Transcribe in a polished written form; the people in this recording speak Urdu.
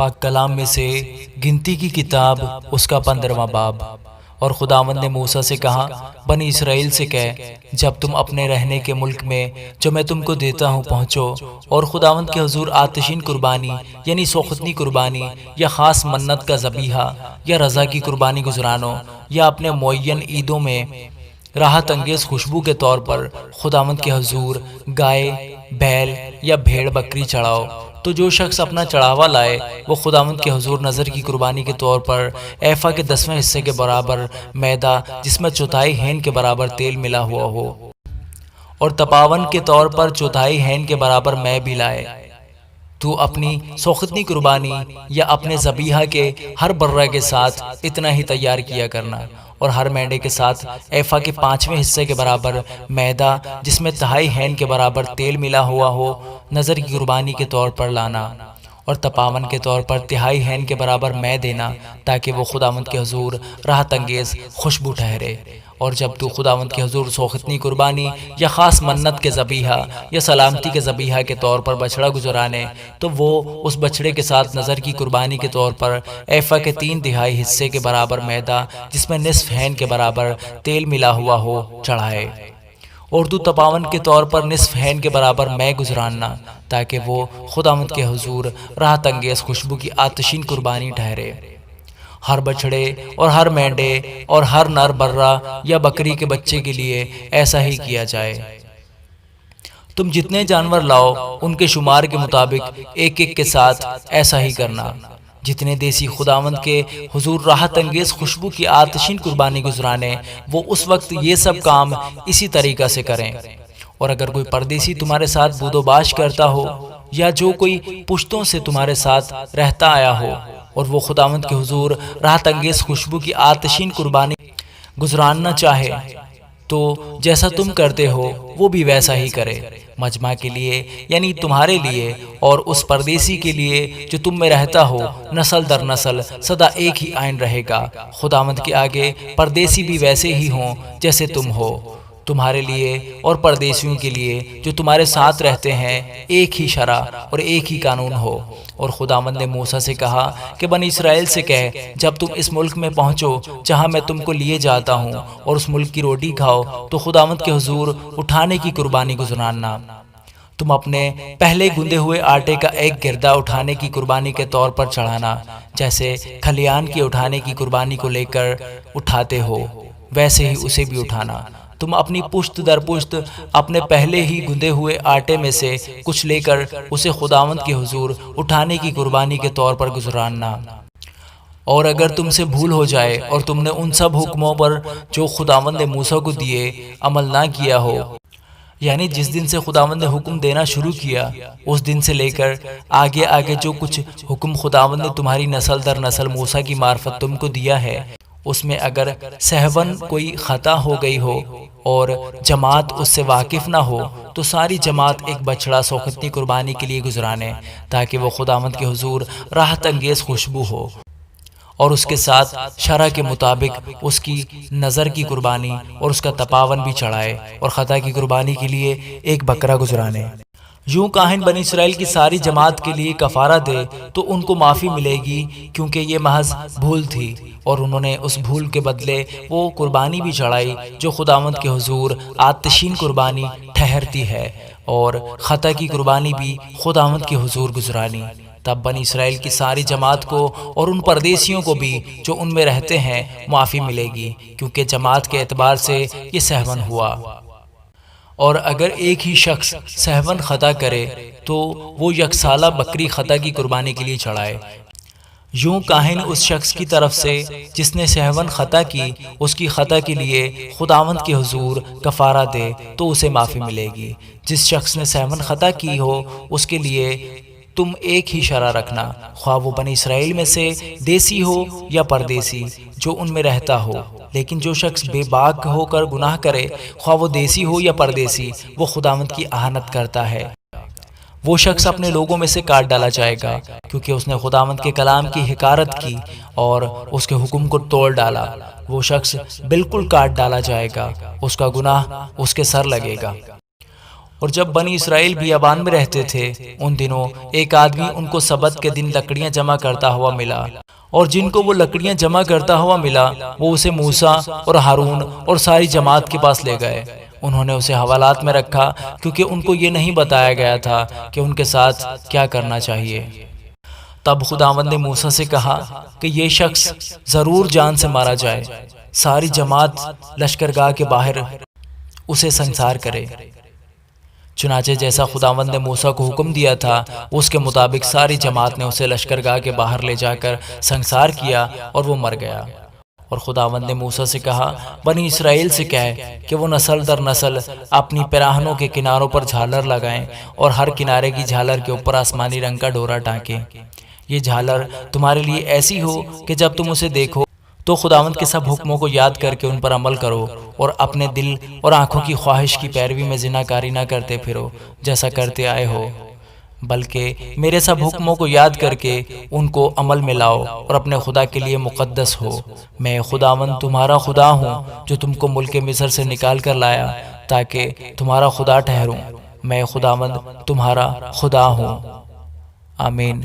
پاک کلام میں سے گنتی کی کتاب اس کا 15واں باب۔ اور خداوند نے موسیٰ سے کہا، بنی اسرائیل سے کہہ، جب تم اپنے رہنے کے ملک میں جو میں تم کو دیتا ہوں پہنچو، اور خداوند کے حضور آتشین قربانی یعنی سوختنی قربانی یا خاص منت کا ذبیحہ یا رضا کی قربانی گزرانو، یا اپنے معین عیدوں میں راحت انگیز خوشبو کے طور پر خداوند کے حضور گائے، بیل یا بھیڑ بکری چڑھاؤ۔ تو جو شخص اپنا چڑھاوا لائے وہ خداوند کے حضور نظر کی قربانی کے طور پر ایفا کے 10ویں حصے کے برابر میدا جس میں چوتھائی ہین کے برابر تیل ملا ہوا ہو، اور تپاون کے طور پر چوتھائی ہین کے برابر مے بھی لائے۔ تو اپنی سوختنی قربانی یا اپنے ذبیحہ کے ہر برہ کے ساتھ اتنا ہی تیار کیا کرنا، اور ہر مینڈے کے ساتھ ایفا کے 5ویں حصے کے برابر میدا جس میں تہائی ہین کے برابر تیل ملا ہوا ہو نظر کی قربانی کے طور پر لانا، اور تپاون کے طور پر تہائی ہین کے برابر مے دینا، تاکہ وہ خداوند کے حضور راحت انگیز خوشبو ٹھہرے۔ اور جب تو خداوند کے حضور سوختنی قربانی یا خاص منت کے ذبیحہ یا سلامتی کے ذبیحہ کے طور پر بچڑا گزرانے، تو وہ اس بچڑے کے ساتھ نظر کی قربانی کے طور پر ایفا کے 3/4 حصے کے برابر میدا جس میں نصف ہین کے برابر تیل ملا ہوا ہو چڑھائے، اور تو تپاون کے طور پر نصف ہین کے برابر مے گزراننا، تاکہ وہ خداوند کے حضور راحت انگیز خوشبو کی آتشین قربانی ٹھہرے۔ ہر بچڑے اور ہر مینڈے اور ہر نر برہ یا بکری کے بچے کے لیے ایسا ہی کیا جائے۔ تم جتنے جانور لاؤ ان کے شمار کے مطابق ایک ایک کے ساتھ ایسا ہی کرنا۔ جتنے دیسی خداوند کے حضور راحت انگیز خوشبو کی آتشین قربانی گزرانے، وہ اس وقت یہ سب کام اسی طریقہ سے کریں۔ اور اگر کوئی پردیسی تمہارے ساتھ بود و باش کرتا ہو، یا جو کوئی پشتوں سے تمہارے ساتھ رہتا آیا ہو، اور وہ خداوند کے حضور راحت انگیز خوشبو کی آتشین قربانی گزراننا چاہے، تو جیسا تم کرتے ہو وہ بھی ویسا ہی کرے۔ مجمع کے لیے یعنی تمہارے لیے اور اس پردیسی کے لیے جو تم میں رہتا ہو، نسل در نسل سدا ایک ہی آئین رہے گا۔ خداوند کے آگے پردیسی بھی ویسے ہی ہوں جیسے تم ہو۔ تمہارے لیے اور پردیسیوں کے لیے جو تمہارے ساتھ رہتے ہیں ایک ہی شرع اور ایک ہی قانون ہو۔ اور خداوند نے موسیٰ سے کہا کہ بنی اسرائیل سے کہہ، جب تم اس ملک میں پہنچو جہاں میں تم کو لیے جاتا ہوں، اور اس ملک کی روٹی کھاؤ، تو خداوند کے حضور اٹھانے کی قربانی گزراننا۔ تم اپنے پہلے گندے ہوئے آٹے کا ایک گردہ اٹھانے کی قربانی کے طور پر چڑھانا، جیسے کھلیان کی اٹھانے کی قربانی کو لے کر اٹھاتے ہو ویسے ہی اسے بھی اٹھانا۔ تم اپنی پشت در پشت اپنے پہلے ہی گندے ہوئے آٹے میں سے کچھ لے کر اسے خداوند کے حضور اٹھانے کی قربانی کے طور پر گزراننا۔ اور اگر تم سے بھول ہو جائے اور تم نے ان سب حکموں پر جو خداوند نے موسیٰ کو دیے عمل نہ کیا ہو، یعنی جس دن سے خداوند نے حکم دینا شروع کیا، اس دن سے لے کر آگے آگے جو کچھ حکم خداوند نے تمہاری نسل در نسل موسیٰ کی معرفت تم کو دیا ہے، اس میں اگر سہون کوئی خطا ہو گئی ہو اور جماعت اس سے واقف نہ ہو، تو ساری جماعت ایک بچڑا سوختنی قربانی کے لیے گزرانے، تاکہ وہ خداوند کے حضور راحت انگیز خوشبو ہو، اور اس کے ساتھ شرع کے مطابق اس کی نظر کی قربانی اور اس کا تپاون بھی چڑھائے، اور خطا کی قربانی کے لیے ایک بکرا گزرانے۔ یوں کاہن بنی اسرائیل کی ساری جماعت کے لیے کفارہ دے تو ان کو معافی ملے گی، کیونکہ یہ محض بھول تھی، اور انہوں نے اس بھول کے بدلے وہ قربانی بھی چڑھائی جو خداوند کے حضور آتشین قربانی ٹھہرتی ہے، اور خطا کی قربانی بھی خداوند کے حضور گزرانی۔ تب بنی اسرائیل کی ساری جماعت کو اور ان پردیسیوں کو بھی جو ان میں رہتے ہیں معافی ملے گی، کیونکہ جماعت کے اعتبار سے یہ سہون ہوا۔ اور اگر ایک ہی شخص سہون خطا کرے تو وہ یک سالہ بکری خطا کی قربانی کے لیے چڑھائے۔ یوں کاہن اس شخص کی طرف سے جس نے سہون خطا کی، اس کی خطا کے لیے خداوند کے حضور کفارہ دے تو اسے معافی ملے گی۔ جس شخص نے سہون خطا کی ہو اس کے لیے تم ایک ہی شرع رکھنا، خواہ وہ بنی اسرائیل میں سے دیسی ہو یا پردیسی جو ان میں رہتا ہو۔ لیکن جو شخص بے باک ہو کر گناہ کرے، خواہ وہ دیسی ہو یا پردیسی، وہ خداوند کی اہانت کرتا ہے۔ وہ شخص اپنے لوگوں میں سے کاٹ ڈالا جائے گا، کیونکہ اس نے خداوند کے کلام کی حقارت کی اور اس کے حکم کو توڑ ڈالا۔ وہ شخص بالکل کاٹ ڈالا جائے گا، اس کا گناہ اس کے سر لگے گا۔ اور جب بنی اسرائیل بیابان میں رہتے تھے ان دنوں ایک آدمی ان کو سبت کے دن لکڑیاں جمع کرتا ہوا ملا، اور جن کو وہ لکڑیاں جمع کرتا ہوا ملا وہ اسے موسیٰ اور ہارون اور ساری جماعت کے پاس لے گئے۔ انہوں نے اسے حوالات میں رکھا کیونکہ ان کو یہ نہیں بتایا گیا تھا کہ ان کے ساتھ کیا کرنا چاہیے۔ تب خداوند نے موسیٰ سے کہا کہ یہ شخص ضرور جان سے مارا جائے، ساری جماعت لشکرگاہ کے باہر اسے سنسار کرے۔ چنانچہ جیسا خداوند نے موسیٰ کو حکم دیا تھا اس کے مطابق ساری جماعت نے اسے لشکرگاہ کے باہر لے جا کر سنسار کیا اور وہ مر گیا۔ اور خداوند نے موسیٰ سے کہا بنی اسرائیل سے کہے کہ وہ نسل در نسل اپنی پیراہنوں کے کناروں پر جھالر لگائیں اور ہر کنارے کی جھالر کے اوپر آسمانی رنگ کا ڈورا ٹانکیں۔ یہ جھالر تمہارے لیے ایسی ہو کہ جب تم اسے دیکھو تو خداوند کے سب حکموں کو یاد کر کے ان پر عمل کرو اور اپنے دل اور آنکھوں کی خواہش کی پیروی میں زناکاری نہ کرتے پھرو جیسا کرتے آئے ہو، بلکہ میرے سب حکموں کو یاد کر کے ان کو عمل میں لاؤ اور اپنے خدا کے لیے مقدس ہو۔ میں خداوند تمہارا خدا ہوں جو تم کو ملک مصر سے نکال کر لایا تاکہ تمہارا خدا ٹھہروں۔ میں خداوند تمہارا خدا ہوں۔ آمین۔